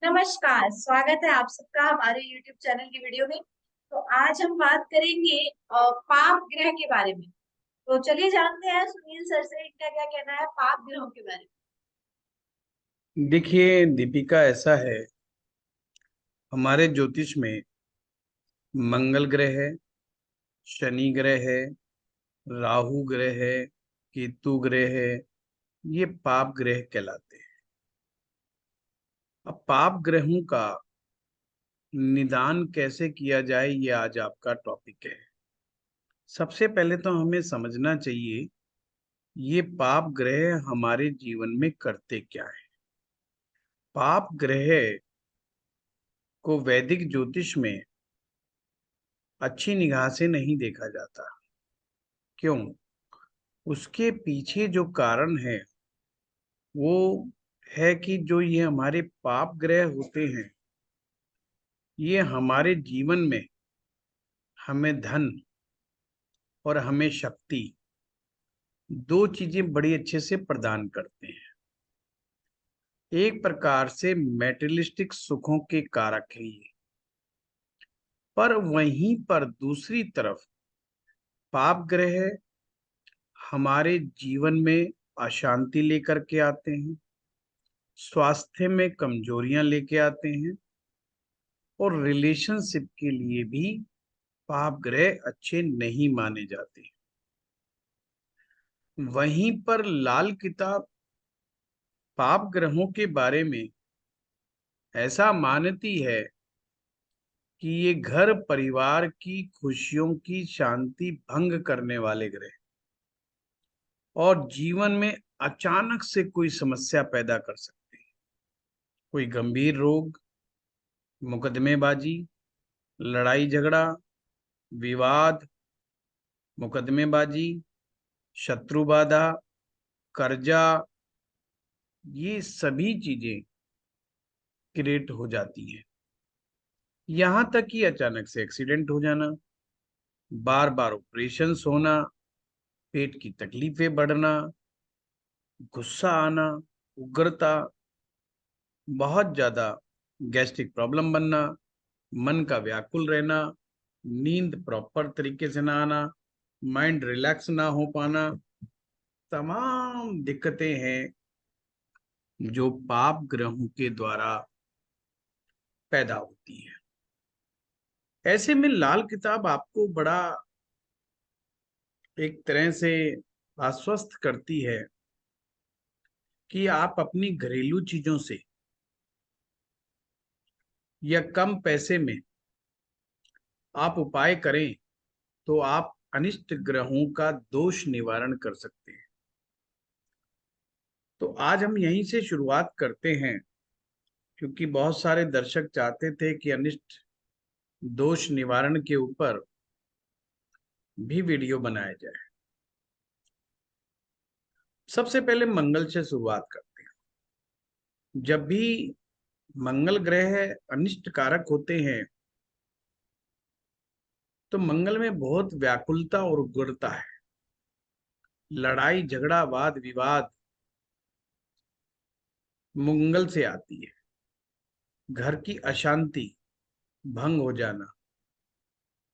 नमस्कार, स्वागत है आप सबका हमारे YouTube चैनल की वीडियो में। तो आज हम बात करेंगे पाप ग्रह के बारे में। तो चलिए जानते हैं सुनील सर से इनका क्या कहना है पाप ग्रहों के बारे देखिए दीपिका, ऐसा है। हमारे ज्योतिष में मंगल ग्रह है, शनि ग्रह है, राहु ग्रह है, केतु ग्रह है। ये पाप ग्रह कहलाते हैं। अब पाप ग्रहों का निदान कैसे किया जाए, ये आज आपका टॉपिक है। सबसे पहले तो हमें समझना चाहिए ये पाप ग्रह हमारे जीवन में करते क्या है। पाप ग्रह को वैदिक ज्योतिष में अच्छी निगाह से नहीं देखा जाता। क्यों? उसके पीछे जो कारण है वो है कि जो ये हमारे पाप ग्रह होते हैं, ये हमारे जीवन में हमें धन और हमें शक्ति, दो चीजें बड़ी अच्छे से प्रदान करते हैं। एक प्रकार से मेटेरियलिस्टिक सुखों के कारक है ये। पर वहीं पर दूसरी तरफ पाप ग्रह हमारे जीवन में अशांति लेकर के आते हैं, स्वास्थ्य में कमजोरियां लेके आते हैं, और रिलेशनशिप के लिए भी पाप ग्रह अच्छे नहीं माने जाते। वहीं पर लाल किताब पाप ग्रहों के बारे में ऐसा मानती है कि ये घर परिवार की खुशियों की शांति भंग करने वाले ग्रह और जीवन में अचानक से कोई समस्या पैदा कर सकते हैं। कोई गंभीर रोग, मुकदमेबाजी, लड़ाई झगड़ा, विवाद, मुकदमेबाजी, शत्रु बाधा, कर्जा, ये सभी चीजें क्रिएट हो जाती हैं। यहां तक कि अचानक से एक्सीडेंट हो जाना, बार बार ऑपरेशंस होना, पेट की तकलीफें बढ़ना, गुस्सा आना, उग्रता, बहुत ज्यादा गैस्ट्रिक प्रॉब्लम बनना, मन का व्याकुल रहना, नींद प्रॉपर तरीके से ना आना, माइंड रिलैक्स ना हो पाना, तमाम दिक्कतें हैं जो पाप ग्रहों के द्वारा पैदा होती है। ऐसे में लाल किताब आपको बड़ा एक तरह से आश्वस्त करती है कि आप अपनी घरेलू चीजों से या कम पैसे में आप उपाय करें तो आप अनिष्ट ग्रहों का दोष निवारण कर सकते हैं। तो आज हम यहीं से शुरुआत करते हैं, क्योंकि बहुत सारे दर्शक चाहते थे कि अनिष्ट दोष निवारण के ऊपर भी वीडियो बनाया जाए। सबसे पहले मंगल से शुरुआत करते हैं। जब भी मंगल ग्रह अनिष्ट कारक होते हैं तो मंगल में बहुत व्याकुलता और उग्रता है। लड़ाई झगड़ा वाद विवाद मंगल से आती है। घर की अशांति, भंग हो जाना,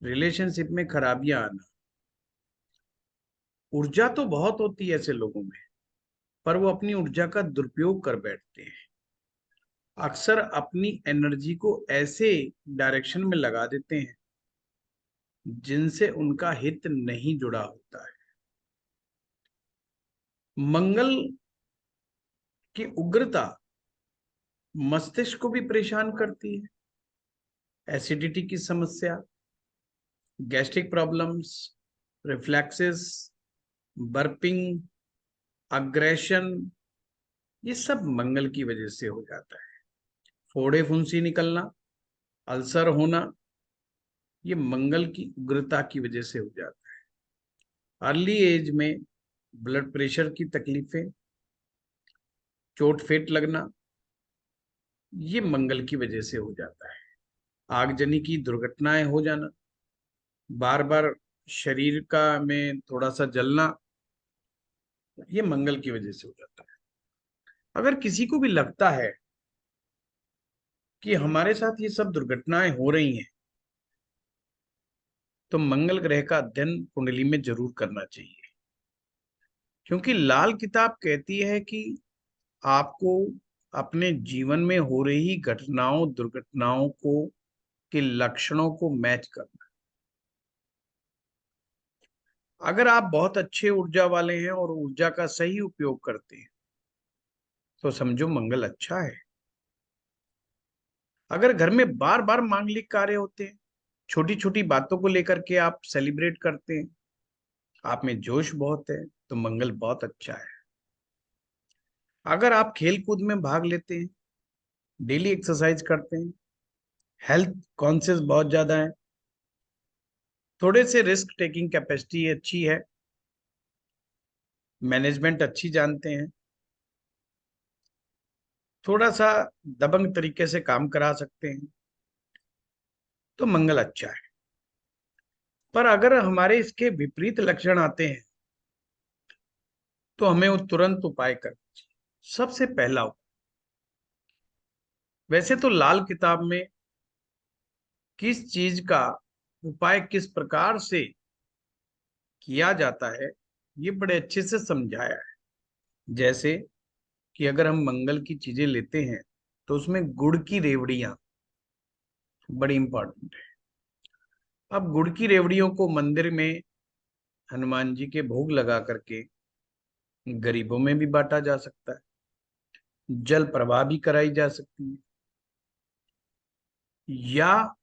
रिलेशनशिप में खराबियां आना। ऊर्जा तो बहुत होती है ऐसे लोगों में, पर वो अपनी ऊर्जा का दुरुपयोग कर बैठते हैं। अक्सर अपनी एनर्जी को ऐसे डायरेक्शन में लगा देते हैं जिनसे उनका हित नहीं जुड़ा होता है। मंगल की उग्रता मस्तिष्क को भी परेशान करती है। एसिडिटी की समस्या, gastric problems, reflexes, burping, aggression, ये सब मंगल की वजह से हो जाता है। फोड़े फुंसी निकलना, अल्सर होना, ये मंगल की उग्रता की वजह से हो जाता है। अर्ली एज में ब्लड प्रेशर की तकलीफें, चोट फेट लगना, ये मंगल की वजह से हो जाता है। आगजनी की दुर्घटनाएं हो जाना, बार बार शरीर का में थोड़ा सा जलना, ये मंगल की वजह से हो जाता है। अगर किसी को भी लगता है कि हमारे साथ ये सब दुर्घटनाएं हो रही हैं, तो मंगल ग्रह का अध्ययन कुंडली में जरूर करना चाहिए। क्योंकि लाल किताब कहती है कि आपको अपने जीवन में हो रही घटनाओं दुर्घटनाओं को के लक्षणों को मैच करना। अगर आप बहुत अच्छे ऊर्जा वाले हैं और ऊर्जा का सही उपयोग करते हैं तो समझो मंगल अच्छा है। अगर घर में बार बार मांगलिक कार्य होते हैं, छोटी छोटी बातों को लेकर के आप सेलिब्रेट करते हैं, आप में जोश बहुत है, तो मंगल बहुत अच्छा है। अगर आप खेल कूद में भाग लेते हैं, डेली एक्सरसाइज करते हैं, हेल्थ कॉन्शियस बहुत ज्यादा है, थोड़े से रिस्क टेकिंग कैपेसिटी अच्छी है, मैनेजमेंट अच्छी जानते हैं, थोड़ा सा दबंग तरीके से काम करा सकते हैं, तो मंगल अच्छा है। पर अगर हमारे इसके विपरीत लक्षण आते हैं तो हमें वो तुरंत उपाय करना चाहिए। सबसे पहला उपाय, वैसे तो लाल किताब में किस चीज का उपाय किस प्रकार से किया जाता है ये बड़े अच्छे से समझाया है। जैसे कि अगर हम मंगल की चीजें लेते हैं तो उसमें गुड़ की रेवड़ियां बड़ी इंपॉर्टेंट है। अब गुड़ की रेवड़ियों को मंदिर में हनुमान जी के भोग लगा करके गरीबों में भी बांटा जा सकता है, जल प्रवाह भी कराई जा सकती है, या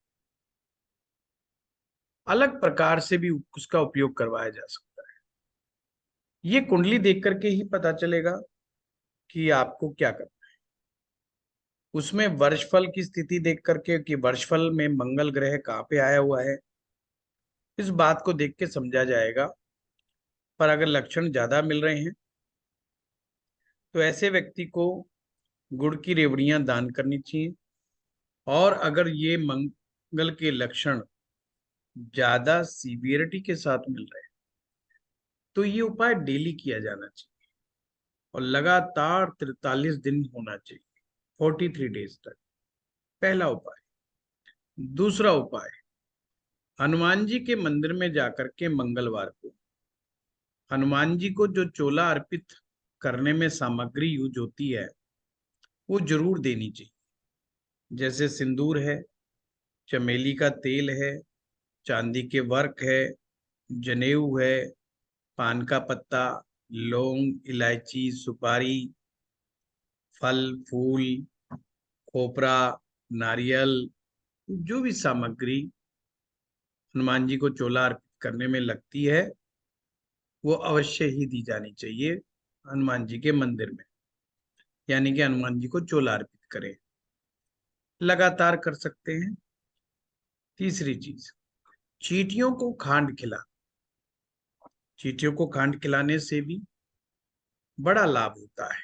अलग प्रकार से भी उसका उपयोग करवाया जा सकता है। ये कुंडली देख करके ही पता चलेगा कि आपको क्या करना है। उसमें वर्षफल की स्थिति देख करके कि वर्षफल में मंगल ग्रह कहाँ पे आया हुआ है, इस बात को देख के समझा जाएगा। पर अगर लक्षण ज्यादा मिल रहे हैं तो ऐसे व्यक्ति को गुड़ की रेवड़ियां दान करनी चाहिए। और अगर ये मंगल के लक्षण ज्यादा सीवियरिटी के साथ मिल रहे हैं तो ये उपाय डेली किया जाना चाहिए और लगातार 43 दिन होना चाहिए, 43 डेज तक। पहला उपाय। दूसरा उपाय, हनुमान जी के मंदिर में जाकर के मंगलवार को हनुमान जी को जो चोला अर्पित करने में सामग्री यूज होती है वो जरूर देनी चाहिए। जैसे सिंदूर है, चमेली का तेल है, चांदी के वर्क है, जनेऊ है, पान का पत्ता, लौंग, इलायची, सुपारी, फल फूल, खोपरा, नारियल, जो भी सामग्री हनुमान जी को चोला अर्पित करने में लगती है वो अवश्य ही दी जानी चाहिए हनुमान जी के मंदिर में। यानी कि हनुमान जी को चोला अर्पित करें, लगातार कर सकते हैं। तीसरी चीज, चींटियों को खांड खिला। चींटियों को खांड खिलाने से भी बड़ा लाभ होता है।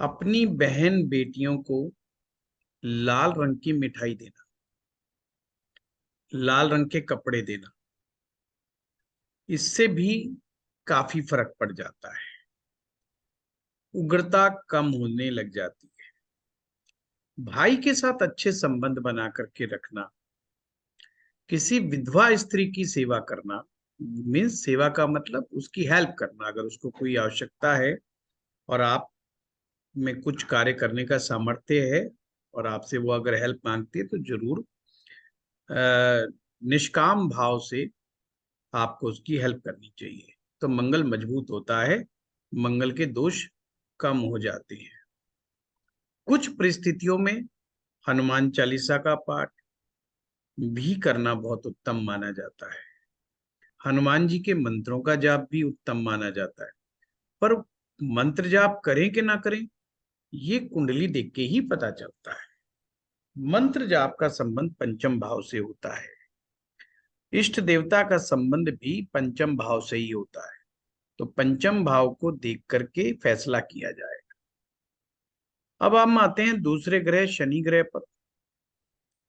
अपनी बहन बेटियों को लाल रंग की मिठाई देना, लाल रंग के कपड़े देना, इससे भी काफी फर्क पड़ जाता है, उग्रता कम होने लग जाती है। भाई के साथ अच्छे संबंध बना करके रखना, किसी विधवा स्त्री की सेवा करना, मीन्स सेवा का मतलब उसकी हेल्प करना। अगर उसको कोई आवश्यकता है और आप में कुछ कार्य करने का सामर्थ्य है और आपसे वो अगर हेल्प मांगती है तो जरूर निष्काम भाव से आपको उसकी हेल्प करनी चाहिए। तो मंगल मजबूत होता है, मंगल के दोष कम हो जाते हैं। कुछ परिस्थितियों में हनुमान चालीसा का पाठ भी करना बहुत उत्तम माना जाता है। हनुमान जी के मंत्रों का जाप भी उत्तम माना जाता है। पर मंत्र जाप करें कि ना करें ये कुंडली देख के ही पता चलता है। मंत्र जाप का संबंध पंचम भाव से होता है, इष्ट देवता का संबंध भी पंचम भाव से ही होता है। तो पंचम भाव को देख करके फैसला किया जाए। अब हम आते हैं दूसरे ग्रह शनि ग्रह पर।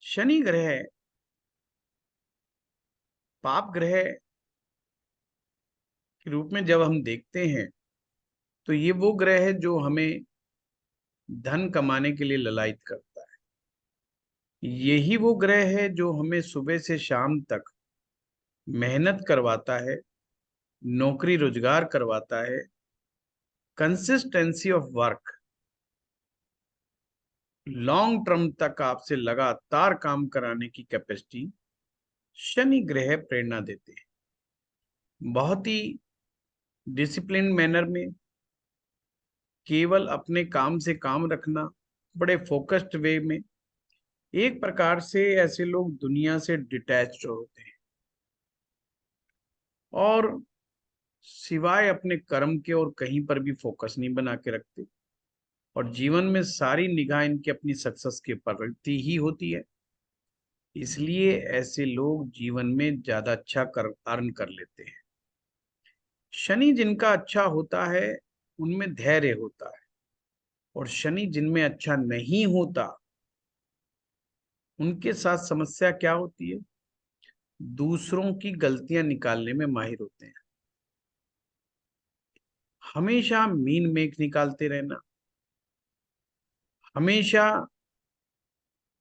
शनि ग्रह पाप ग्रह के रूप में जब हम देखते हैं तो ये वो ग्रह है जो हमें धन कमाने के लिए ललायत करता है। यही वो ग्रह है जो हमें सुबह से शाम तक मेहनत करवाता है, नौकरी रोजगार करवाता है, consistency of work, long term तक आपसे लगातार काम कराने की कैपेसिटी शनि ग्रह प्रेरणा देते हैं। बहुत ही डिसिप्लिन मैनर में केवल अपने काम से काम रखना, बड़े फोकस्ड वे में, एक प्रकार से ऐसे लोग दुनिया से डिटैच्ड होते हैं और सिवाय अपने कर्म के और कहीं पर भी फोकस नहीं बना के रखते, और जीवन में सारी निगाह इनकी अपनी सक्सेस के प्रति ही होती है। इसलिए ऐसे लोग जीवन में ज्यादा अच्छा कर अर्न कर लेते हैं। शनि जिनका अच्छा होता है उनमें धैर्य होता है, और शनि जिनमें अच्छा नहीं होता उनके साथ समस्या क्या होती है, दूसरों की गलतियां निकालने में माहिर होते हैं। हमेशा मीन मेख निकालते रहना, हमेशा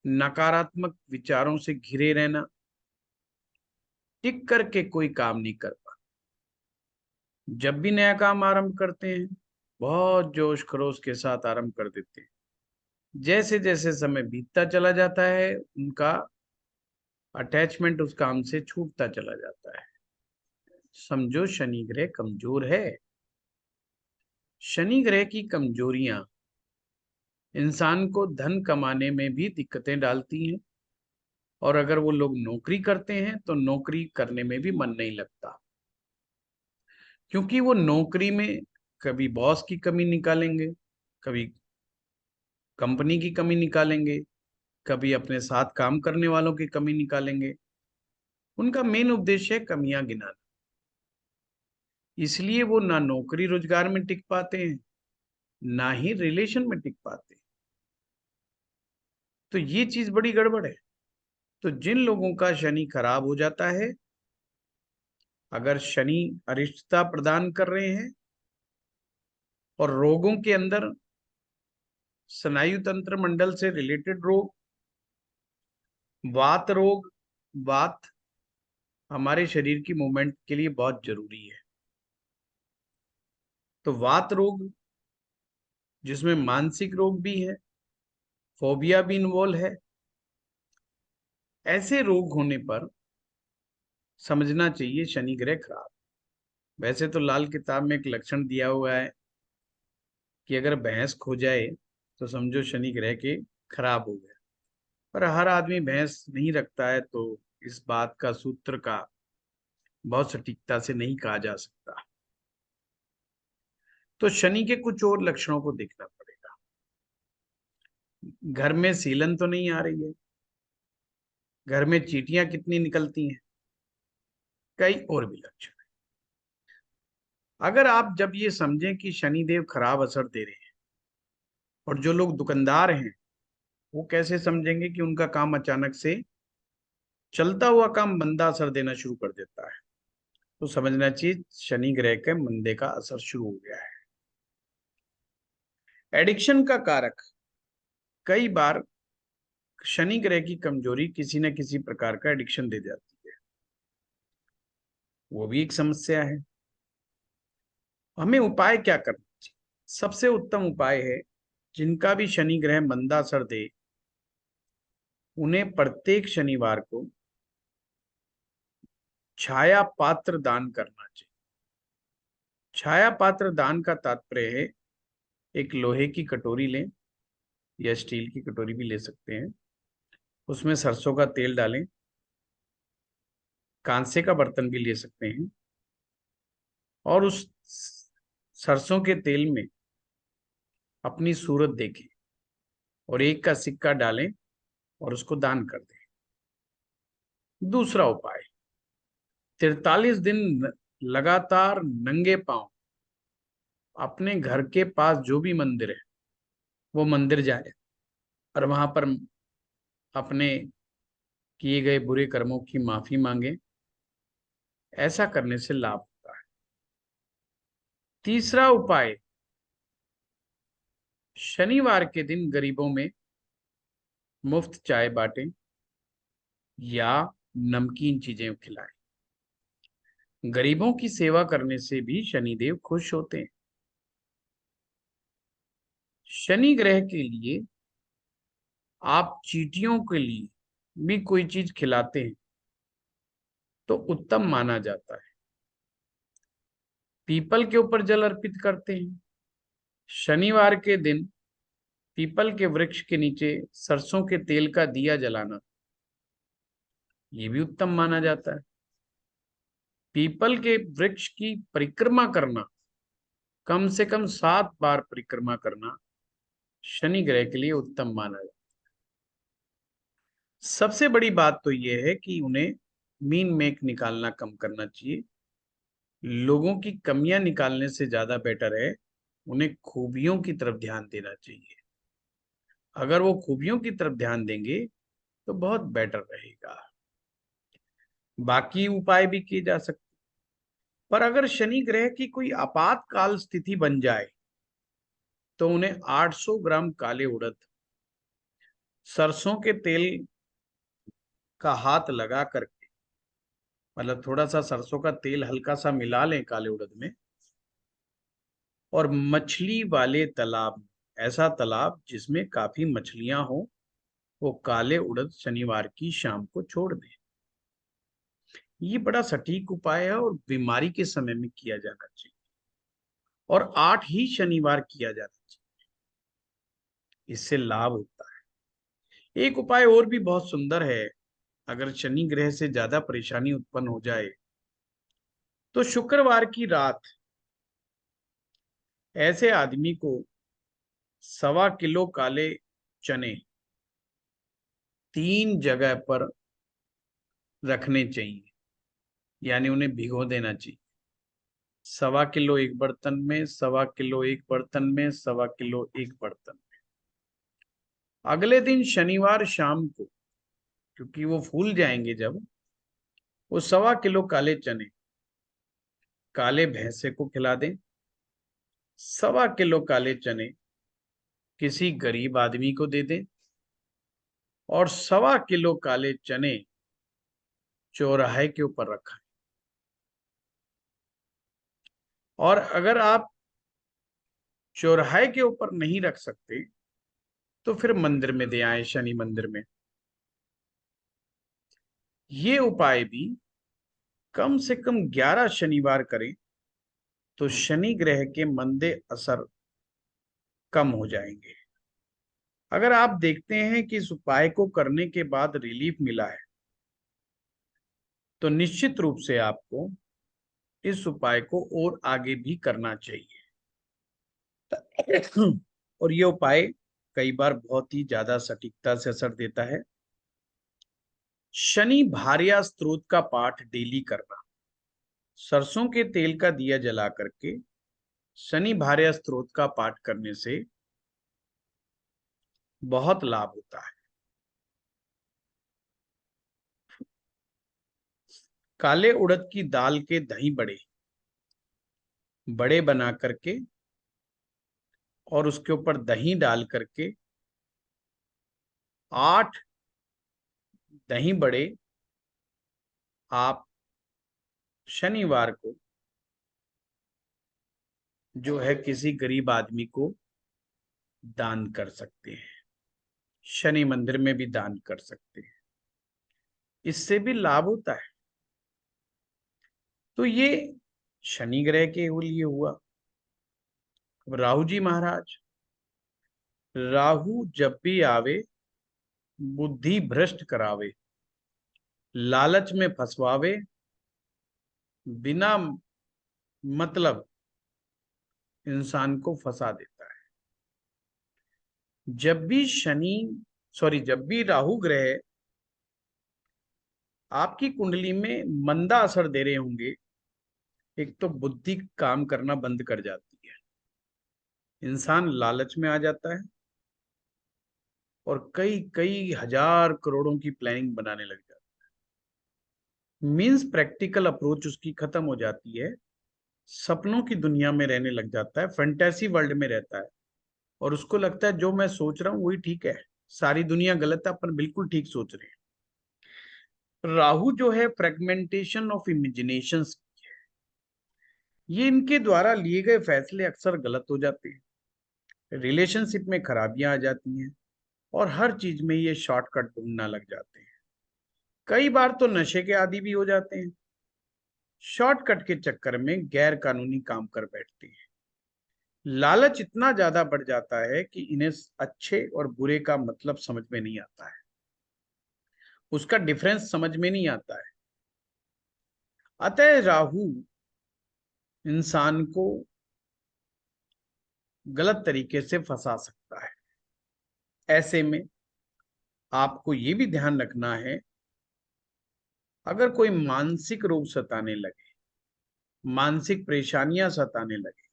नकारात्मक विचारों से घिरे रहना, टिक करके कोई काम नहीं कर पाते। जब भी नया काम आरंभ करते हैं बहुत जोश खरोश के साथ आरंभ कर देते हैं। जैसे जैसे समय बीतता चला जाता है उनका अटैचमेंट उस काम से छूटता चला जाता है। समझो शनि ग्रह कमजोर है। शनि ग्रह की कमजोरियां इंसान को धन कमाने में भी दिक्कतें डालती हैं, और अगर वो लोग नौकरी करते हैं तो नौकरी करने में भी मन नहीं लगता, क्योंकि वो नौकरी में कभी बॉस की कमी निकालेंगे, कभी कंपनी की कमी निकालेंगे, कभी अपने साथ काम करने वालों की कमी निकालेंगे। उनका मेन उद्देश्य है कमियां गिनाना। इसलिए वो ना नौकरी रोजगार में टिक पाते हैं, ना ही रिलेशन में टिक पाते हैं। तो ये चीज बड़ी गड़बड़ है। तो जिन लोगों का शनि खराब हो जाता है, अगर शनि अरिष्टता प्रदान कर रहे हैं और रोगों के अंदर स्नायु तंत्र मंडल से रिलेटेड रोग, वात रोग, वात हमारे शरीर की मूवमेंट के लिए बहुत जरूरी है। तो वात रोग जिसमें मानसिक रोग भी है, फोबिया भी इन्वॉल्व है, ऐसे रोग होने पर समझना चाहिए शनि ग्रह खराब। वैसे तो लाल किताब में एक लक्षण दिया हुआ है कि अगर भैंस खो जाए तो समझो शनि ग्रह के खराब हो गया, पर हर आदमी भैंस नहीं रखता है, तो इस बात का सूत्र का बहुत सटीकता से नहीं कहा जा सकता। तो शनि के कुछ और लक्षणों को देखना पड़ेगा। घर में सीलन तो नहीं आ रही है, घर में चींटियां कितनी निकलती हैं, कई और भी लक्षण। अगर आप जब ये समझें कि शनिदेव खराब असर दे रहे हैं, और जो लोग दुकानदार हैं वो कैसे समझेंगे कि उनका काम अचानक से चलता हुआ काम मंदा असर देना शुरू कर देता है, तो समझना चाहिए शनि ग्रह के मंदे का असर शुरू हो गया है। एडिक्शन का कारक, कई बार शनि ग्रह की कमजोरी किसी न किसी प्रकार का एडिक्शन दे जाती है, वो भी एक समस्या है। हमें उपाय क्या करना चाहिए? सबसे उत्तम उपाय है, जिनका भी शनि ग्रह मंदा असर दे उन्हें प्रत्येक शनिवार को छाया पात्र दान करना चाहिए। छाया पात्र दान का तात्पर्य है, एक लोहे की कटोरी लें या स्टील की कटोरी भी ले सकते हैं, उसमें सरसों का तेल डालें, कांसे का बर्तन भी ले सकते हैं, और उस सरसों के तेल में अपनी सूरत देखें और एक का सिक्का डालें और उसको दान कर दें। दूसरा उपाय, 43 दिन लगातार नंगे पांव अपने घर के पास जो भी मंदिर है वो मंदिर जाए और वहां पर अपने किए गए बुरे कर्मों की माफी मांगे। ऐसा करने से लाभ होता है। तीसरा उपाय, शनिवार के दिन गरीबों में मुफ्त चाय बांटें या नमकीन चीजें खिलाएं। गरीबों की सेवा करने से भी शनिदेव खुश होते हैं। शनि ग्रह के लिए आप चींटियों के लिए भी कोई चीज खिलाते हैं तो उत्तम माना जाता है। पीपल के ऊपर जल अर्पित करते हैं। शनिवार के दिन पीपल के वृक्ष के नीचे सरसों के तेल का दिया जलाना, ये भी उत्तम माना जाता है। पीपल के वृक्ष की परिक्रमा करना, कम से कम 7 बार परिक्रमा करना शनि ग्रह के लिए उत्तम माना जाता है। सबसे बड़ी बात तो यह है कि उन्हें मीन मेक निकालना कम करना चाहिए। लोगों की कमियां निकालने से ज्यादा बेटर है उन्हें खूबियों की तरफ ध्यान देना चाहिए। अगर वो खूबियों की तरफ ध्यान देंगे तो बहुत बेटर रहेगा। बाकी उपाय भी किए जा सकते, पर अगर शनि ग्रह की कोई आपातकाल स्थिति बन जाए तो उन्हें 800 ग्राम काले उड़द सरसों के तेल का हाथ लगा करके, मतलब थोड़ा सा सरसों का तेल हल्का सा मिला लें काले उड़द में, और मछली वाले तालाब, ऐसा तालाब जिसमें काफी मछलियां हो, वो काले उड़द शनिवार की शाम को छोड़ दें। ये बड़ा सटीक उपाय है और बीमारी के समय में किया जाना चाहिए, और 8 ही शनिवार किया जाना चाहिए। इससे लाभ होता है। एक उपाय और भी बहुत सुंदर है। अगर शनि ग्रह से ज्यादा परेशानी उत्पन्न हो जाए तो शुक्रवार की रात ऐसे आदमी को 1.25 किलो काले चने 3 जगह पर रखने चाहिए, यानी उन्हें भिगो देना चाहिए। 1.25 किलो एक बर्तन में, 1.25 किलो एक बर्तन में, 1.25 किलो एक बर्तन। अगले दिन शनिवार शाम को, क्योंकि वो फूल जाएंगे जब, वो 1.25 किलो काले चने काले भैंसे को खिला दें। 1.25 किलो काले चने किसी गरीब आदमी को दे दें, और 1.25 किलो काले चने चौराहे के ऊपर रखें। और अगर आप चौराहे के ऊपर नहीं रख सकते तो फिर मंदिर में दे आए, शनि मंदिर में। ये उपाय भी कम से कम 11 शनिवार करें तो शनि ग्रह के मंदे असर कम हो जाएंगे। अगर आप देखते हैं कि इस उपाय को करने के बाद रिलीफ मिला है तो निश्चित रूप से आपको इस उपाय को और आगे भी करना चाहिए। और ये उपाय कई बार बहुत ही ज्यादा सटीकता से असर देता है। शनि भार्या स्तोत्र का पाठ डेली करना, सरसों के तेल का दिया जला करके शनि भार्या स्तोत्र का पाठ करने से बहुत लाभ होता है। काले उड़द की दाल के दही बड़े बड़े बना करके और उसके ऊपर दही डाल करके 8 दही बड़े आप शनिवार को जो है किसी गरीब आदमी को दान कर सकते हैं। शनि मंदिर में भी दान कर सकते हैं, इससे भी लाभ होता है। तो ये शनि ग्रह के लिए हुआ। राहु जी महाराज, राहु जब भी आवे बुद्धि भ्रष्ट करावे, लालच में फंसवावे, बिना मतलब इंसान को फंसा देता है। जब भी जब भी राहु ग्रह आपकी कुंडली में मंदा असर दे रहे होंगे, एक तो बुद्धि काम करना बंद कर जाती है, इंसान लालच में आ जाता है और कई कई हजार करोड़ों की प्लानिंग बनाने लग जाता है। मीन्स प्रैक्टिकल अप्रोच उसकी खत्म हो जाती है, सपनों की दुनिया में रहने लग जाता है, फैंटेसी वर्ल्ड में रहता है, और उसको लगता है जो मैं सोच रहा हूँ वही ठीक है। सारी दुनिया गलत है, अपन बिल्कुल ठीक सोच रहे हैं। राहु जो है फ्रेगमेंटेशन ऑफ इमेजिनेशन, ये इनके द्वारा लिए गए फैसले अक्सर गलत हो जाते हैं, रिलेशनशिप में खराबियां आ जाती हैं, और हर चीज में ये शॉर्टकट ढूंढना लग जाते हैं। कई बार तो नशे के आदी भी हो जाते हैं, शॉर्टकट के चक्कर में गैर कानूनी काम कर बैठते हैं। लालच इतना ज्यादा बढ़ जाता है कि इन्हें अच्छे और बुरे का मतलब समझ में नहीं आता है, उसका डिफरेंस समझ में नहीं आता है। अतः राहु इंसान को गलत तरीके से फंसा सकता है। ऐसे में आपको ये भी ध्यान रखना है, अगर कोई मानसिक रोग सताने लगे, मानसिक परेशानियां सताने लगे,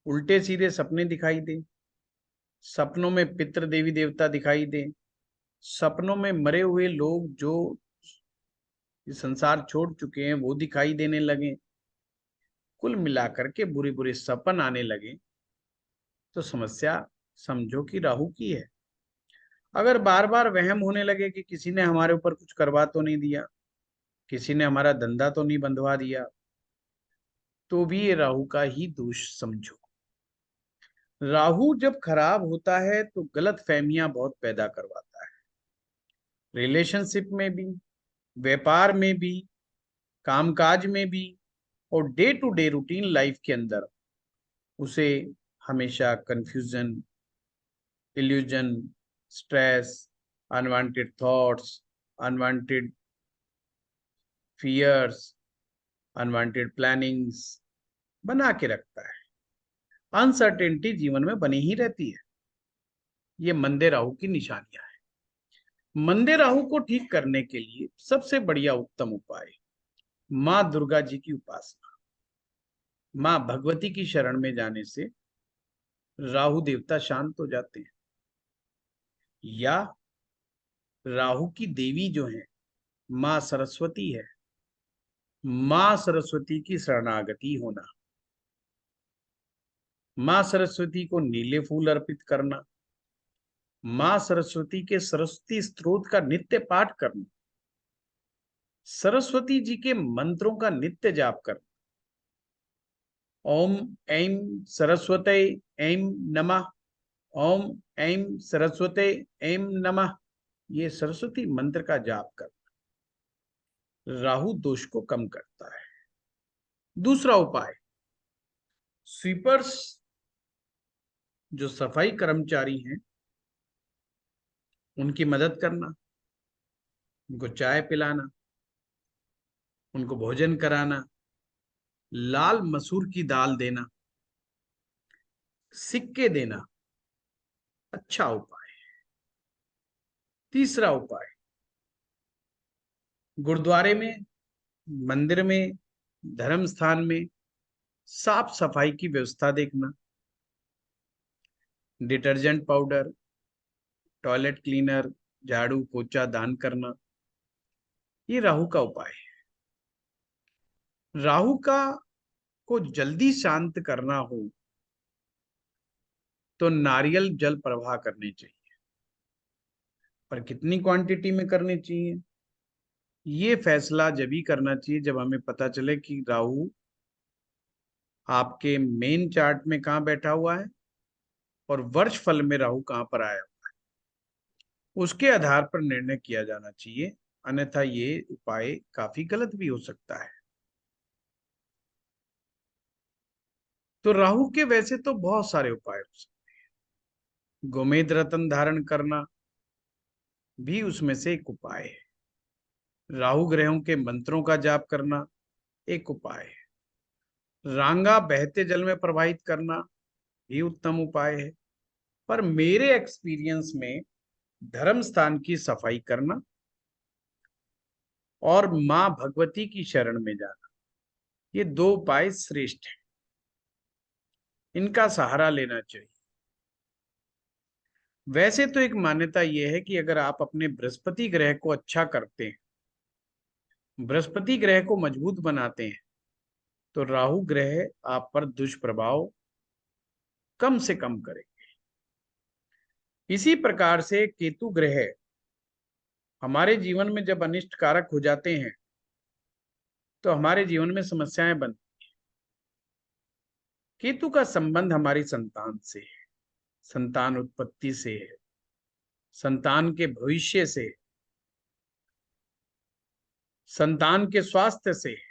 उल्टे सीधे सपने दिखाई दे, सपनों में पितृ देवी देवता दिखाई दे, सपनों में मरे हुए लोग जो इस संसार छोड़ चुके हैं वो दिखाई देने लगे, कुल मिलाकर के बुरे बुरे सपन आने लगे, तो समस्या समझो कि राहु की है। अगर बार बार वहम होने लगे कि किसी ने हमारे ऊपर कुछ करवा तो नहीं दिया, किसी ने हमारा धंधा तो नहीं बंधवा दिया, तो भी ये राहु का ही दोष समझो। राहु जब खराब होता है तो गलत फहमियां बहुत पैदा करवाता है, रिलेशनशिप में भी, व्यापार में भी, कामकाज में भी, और day to day routine life के अंदर उसे हमेशा confusion, illusion, stress, unwanted thoughts, unwanted fears, unwanted plannings बना के रखता है। अनसर्टेनिटी जीवन में बनी ही रहती है। ये मंदे राहु की निशानियां हैं। मंदे राहु को ठीक करने के लिए सबसे बढ़िया उत्तम उपाय माँ दुर्गा जी की उपासना, माँ भगवती की शरण में जाने से राहु देवता शांत हो जाते हैं। या राहु की देवी जो है माँ सरस्वती है, माँ सरस्वती की शरणागति होना, माँ सरस्वती को नीले फूल अर्पित करना, माँ सरस्वती के सरस्वती स्तोत्र का नित्य पाठ करना, सरस्वती जी के मंत्रों का नित्य जाप करना, ओम ऐं सरस्वते ऐं नमः, ओम ऐं सरस्वते ऐं नमः, ये सरस्वती मंत्र का जाप करना राहु दोष को कम करता है। दूसरा उपाय, स्वीपर्स जो सफाई कर्मचारी हैं उनकी मदद करना, उनको चाय पिलाना, उनको भोजन कराना, लाल मसूर की दाल देना, सिक्के देना अच्छा उपाय है। तीसरा उपाय, गुरुद्वारे में, मंदिर में, धर्म स्थान में साफ सफाई की व्यवस्था देखना, डिटर्जेंट पाउडर, टॉयलेट क्लीनर, झाड़ू पोछा दान करना, ये राहु का उपाय है। राहु का को जल्दी शांत करना हो तो नारियल जल प्रवाह करने चाहिए, पर कितनी क्वांटिटी में करने चाहिए ये फैसला जब ही करना चाहिए जब हमें पता चले कि राहु आपके मेन चार्ट में कहाँ बैठा हुआ है और वर्ष फल में राहु कहाँ पर आया हुआ है। उसके आधार पर निर्णय किया जाना चाहिए, अन्यथा ये उपाय काफी गलत भी हो सकता है। तो राहु के वैसे तो बहुत सारे उपाय हो सकते हैं, गोमेद रत्न धारण करना भी उसमें से एक उपाय है, राहु ग्रहों के मंत्रों का जाप करना एक उपाय है, रांगा बहते जल में प्रवाहित करना भी उत्तम उपाय है। पर मेरे एक्सपीरियंस में धर्म स्थान की सफाई करना और मां भगवती की शरण में जाना, ये दो उपाय श्रेष्ठ हैं, इनका सहारा लेना चाहिए। वैसे तो एक मान्यता यह है कि अगर आप अपने बृहस्पति ग्रह को अच्छा करते हैं, बृहस्पति ग्रह को मजबूत बनाते हैं, तो राहु ग्रह आप पर दुष्प्रभाव कम से कम करे। इसी प्रकार से केतु ग्रह हमारे जीवन में जब अनिष्ट कारक हो जाते हैं तो हमारे जीवन में समस्याएं बनती। केतु का संबंध हमारी संतान से है, संतान उत्पत्ति से है, संतान के भविष्य से, संतान के स्वास्थ्य से है।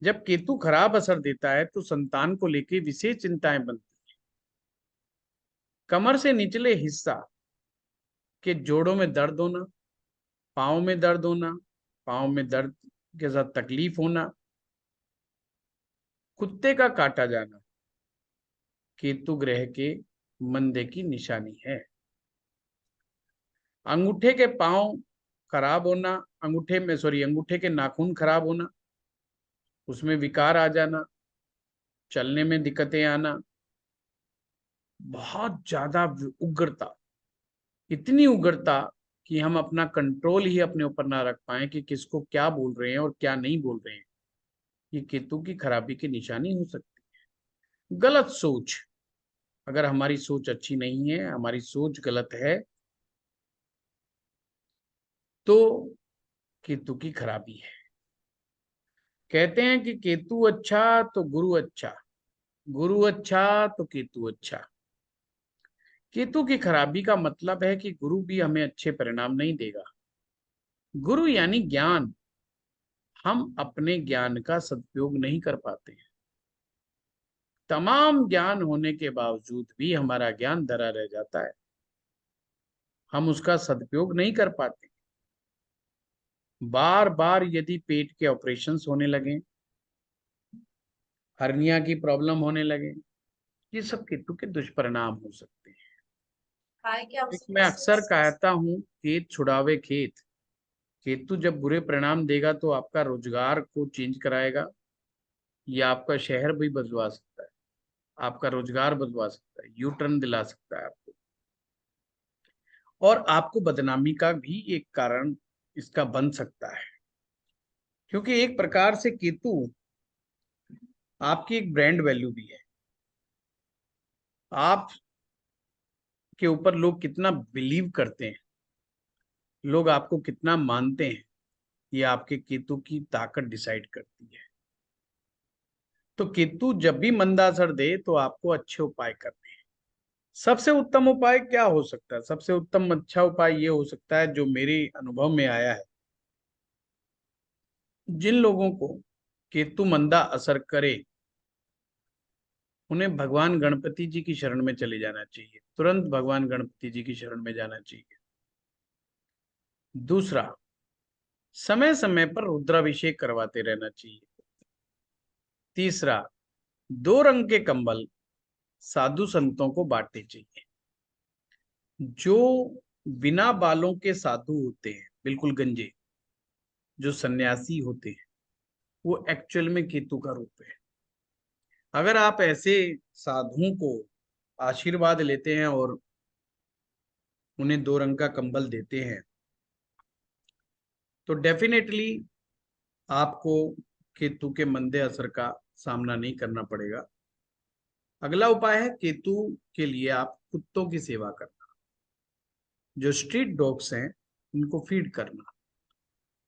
जब केतु खराब असर देता है तो संतान को लेकर विशेष चिंताएं बनती। कमर से निचले हिस्सा के जोड़ों में दर्द होना, पाँव में दर्द होना, पाँव में दर्द के साथ तकलीफ होना, कुत्ते का काटा जाना केतु ग्रह के मंदे की निशानी है। अंगूठे के पांव खराब होना, अंगूठे के नाखून खराब होना, उसमें विकार आ जाना, चलने में दिक्कतें आना, बहुत ज्यादा उग्रता, इतनी उग्रता कि हम अपना कंट्रोल ही अपने ऊपर ना रख पाए कि किसको क्या बोल रहे हैं और क्या नहीं बोल रहे हैं। ये केतु की खराबी की निशानी हो सकती है। गलत सोच, अगर हमारी सोच अच्छी नहीं है, हमारी सोच गलत है, तो केतु की खराबी है। कहते हैं कि केतु अच्छा तो गुरु अच्छा, गुरु अच्छा तो केतु अच्छा। केतु की खराबी का मतलब है कि गुरु भी हमें अच्छे परिणाम नहीं देगा। गुरु यानी ज्ञान, हम अपने ज्ञान का सदुपयोग नहीं कर पाते हैं। तमाम ज्ञान होने के बावजूद भी हमारा ज्ञान धरा रह जाता है, हम उसका सदुपयोग नहीं कर पाते। बार बार यदि पेट के ऑपरेशंस होने लगे, हर्निया की प्रॉब्लम होने लगे, ये सब केतु के दुष्परिणाम हो सकते हैं। काय के एक मैं अक्सर ऑब्स्टेकल्स। कहता हूँ, खेत छुड़ावे खेत। केतु जब बुरे परिणाम देगा तो आपका रोजगार को चेंज कराएगा, या आपका शहर भी बदलवा सकता है, आपका रोजगार बदलवा सकता है, यू टर्न दिला सकता है आपको, और आपको बदनामी का भी एक कारण इसका बन सकता है। क्योंकि एक प्रकार से केतु आपकी एक ब्रांड वैल्यू भी है। आप के ऊपर लोग कितना बिलीव करते हैं, लोग आपको कितना मानते हैं, ये आपके केतु की ताकत डिसाइड करती है। तो केतु जब भी मंदा असर दे तो आपको अच्छे उपाय करने हैं। सबसे उत्तम उपाय क्या हो सकता है? सबसे उत्तम अच्छा उपाय ये हो सकता है, जो मेरे अनुभव में आया है, जिन लोगों को केतु मंदा असर करे उन्हें भगवान गणपति जी की शरण में चले जाना चाहिए, तुरंत भगवान गणपति जी की शरण में जाना चाहिए। दूसरा, समय समय पर रुद्राभिषेक करवाते रहना चाहिए। तीसरा, 2 रंग के कंबल साधु संतों को बांटने चाहिए। जो बिना बालों के साधु होते हैं, बिल्कुल गंजे, जो सन्यासी होते हैं, वो एक्चुअल में केतु का रूप है। अगर आप ऐसे साधुओं को आशीर्वाद लेते हैं और उन्हें 2 रंग का कंबल देते हैं तो डेफिनेटली आपको केतु के मंदे असर का सामना नहीं करना पड़ेगा। अगला उपाय है, केतु के लिए आप कुत्तों की सेवा करना, जो स्ट्रीट डॉग्स हैं उनको फीड करना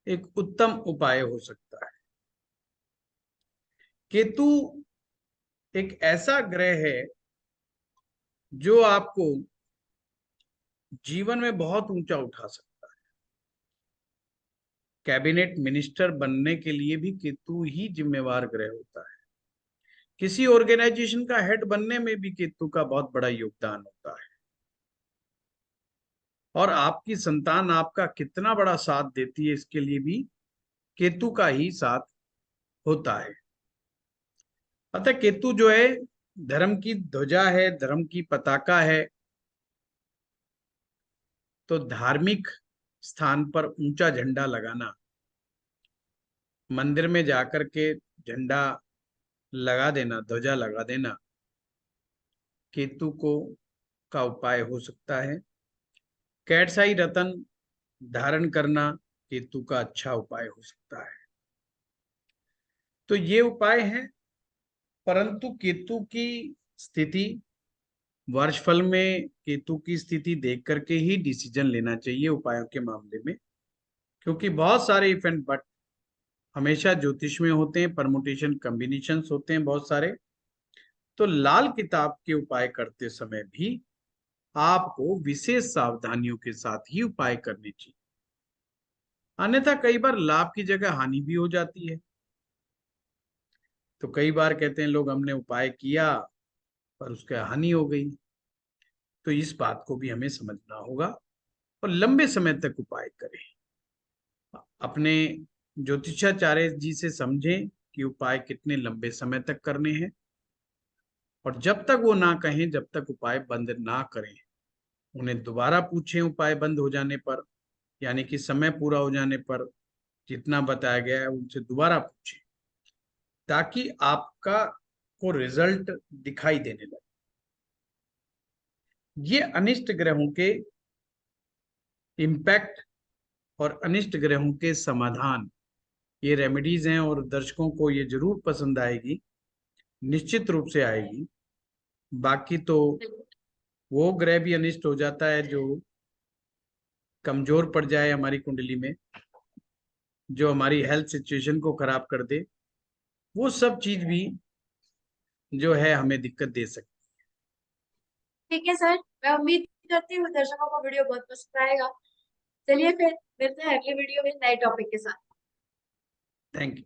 एक उत्तम उपाय हो सकता है। केतु एक ऐसा ग्रह है जो आपको जीवन में बहुत ऊंचा उठा सकता है। कैबिनेट मिनिस्टर बनने के लिए भी केतु ही जिम्मेवार ग्रह होता है। किसी ऑर्गेनाइजेशन का हेड बनने में भी केतु का बहुत बड़ा योगदान होता है। और आपकी संतान आपका कितना बड़ा साथ देती है, इसके लिए भी केतु का ही साथ होता है। अतः केतु जो है, धर्म की ध्वजा है, धर्म की पताका है। तो धार्मिक स्थान पर ऊंचा झंडा लगाना, मंदिर में जाकर के झंडा लगा देना, ध्वजा लगा देना, केतु को का उपाय हो सकता है। कैटसाई रतन धारण करना केतु का अच्छा उपाय हो सकता है। तो ये उपाय हैं, परंतु केतु की स्थिति वर्षफल में केतु की स्थिति देख करके ही डिसीजन लेना चाहिए उपायों के मामले में, क्योंकि बहुत सारे इवेंट बट हमेशा ज्योतिष में होते हैं, परमुटेशन कॉम्बिनेशंस होते हैं बहुत सारे। तो लाल किताब के उपाय करते समय भी आपको विशेष सावधानियों के साथ ही उपाय करने चाहिए, अन्यथा कई बार लाभ की जगह हानि भी हो जाती है। तो कई बार कहते हैं लोग हमने उपाय किया पर उसके हानि हो गई, तो इस बात को भी हमें समझना होगा और लंबे समय तक उपाय करें। अपने ज्योतिषाचार्य जी से समझें कि उपाय कितने लंबे समय तक करने हैं, और जब तक वो ना कहें जब तक उपाय बंद ना करें। उन्हें दोबारा पूछें उपाय बंद हो जाने पर, यानी कि समय पूरा हो जाने पर जितना बताया गया है उनसे दोबारा पूछें, ताकि आपका को रिजल्ट दिखाई देने लगे। ये अनिष्ट ग्रहों के इम्पैक्ट और अनिष्ट ग्रहों के समाधान, ये रेमेडीज हैं और दर्शकों को ये जरूर पसंद आएगी, निश्चित रूप से आएगी। बाकी तो वो ग्रह भी अनिष्ट हो जाता है जो कमजोर पड़ जाए हमारी कुंडली में, जो हमारी हेल्थ सिचुएशन को खराब कर दे, वो सब चीज भी जो है हमें दिक्कत दे सकती ठीक है सर, मैं उम्मीद करती हूँ दर्शकों को वीडियो बहुत पसंद आएगा। चलिए फिर मिलते हैं अगली वीडियो में नए टॉपिक के साथ। है। Thank you.